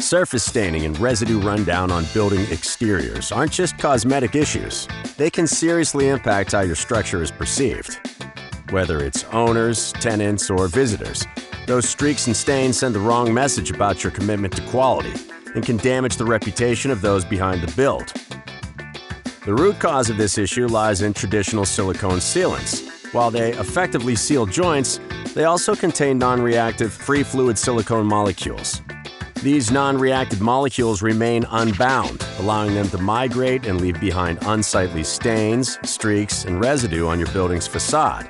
Surface staining and residue rundown on building exteriors aren't just cosmetic issues. They can seriously impact how your structure is perceived. Whether it's owners, tenants, or visitors, those streaks and stains send the wrong message about your commitment to quality and can damage the reputation of those behind the build. The root cause of this issue lies in traditional silicone sealants. While they effectively seal joints, they also contain non-reactive, free fluid silicone molecules. These non-reactive molecules remain unbound, allowing them to migrate and leave behind unsightly stains, streaks, and residue on your building's facade.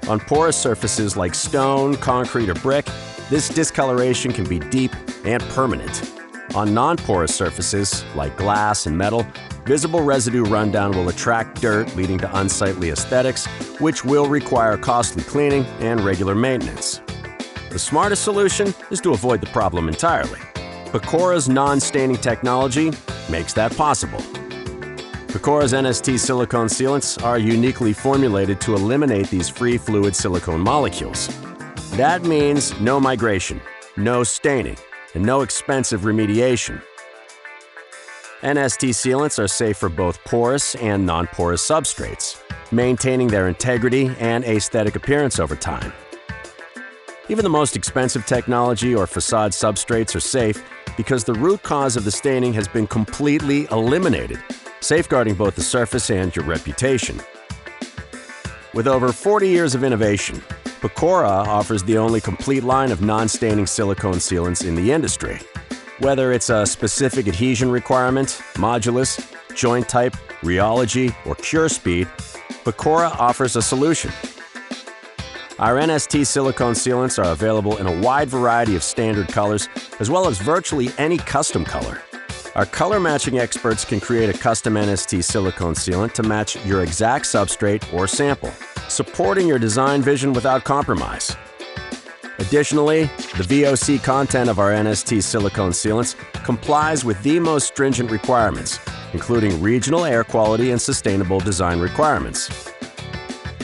On porous surfaces like stone, concrete, or brick, this discoloration can be deep and permanent. On non-porous surfaces like glass and metal, visible residue rundown will attract dirt, leading to unsightly aesthetics, which will require costly cleaning and regular maintenance. The smartest solution is to avoid the problem entirely. Pecora's non-staining technology makes that possible. Pecora's NST Silicone Sealants are uniquely formulated to eliminate these free fluid silicone molecules. That means no migration, no staining, and no expensive remediation. NST sealants are safe for both porous and non-porous substrates, maintaining their integrity and aesthetic appearance over time. Even the most expensive technology or facade substrates are safe because the root cause of the staining has been completely eliminated, safeguarding both the surface and your reputation. With over 40 years of innovation, Pecora offers the only complete line of non-staining silicone sealants in the industry. Whether it's a specific adhesion requirement, modulus, joint type, rheology, or cure speed, Pecora offers a solution. Our NST silicone sealants are available in a wide variety of standard colors, as well as virtually any custom color. Our color matching experts can create a custom NST silicone sealant to match your exact substrate or sample, supporting your design vision without compromise. Additionally, the VOCC content of our NST silicone sealants complies with the most stringent requirements, including regional air quality and sustainable design requirements.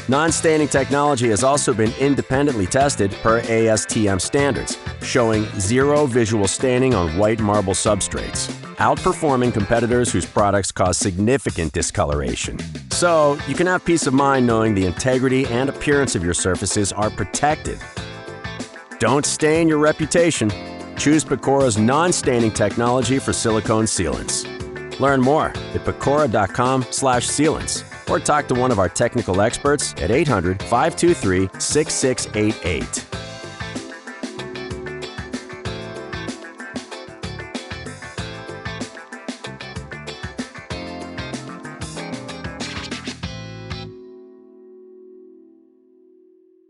Non-staining technology has also been independently tested per ASTM standards, showing zero visual staining on white marble substrates, outperforming competitors whose products cause significant discoloration. So, you can have peace of mind knowing the integrity and appearance of your surfaces are protected. Don't stain your reputation. Choose Pecora's non-staining technology for silicone sealants. Learn more at pecora.com/sealants or talk to one of our technical experts at 800-523-6688.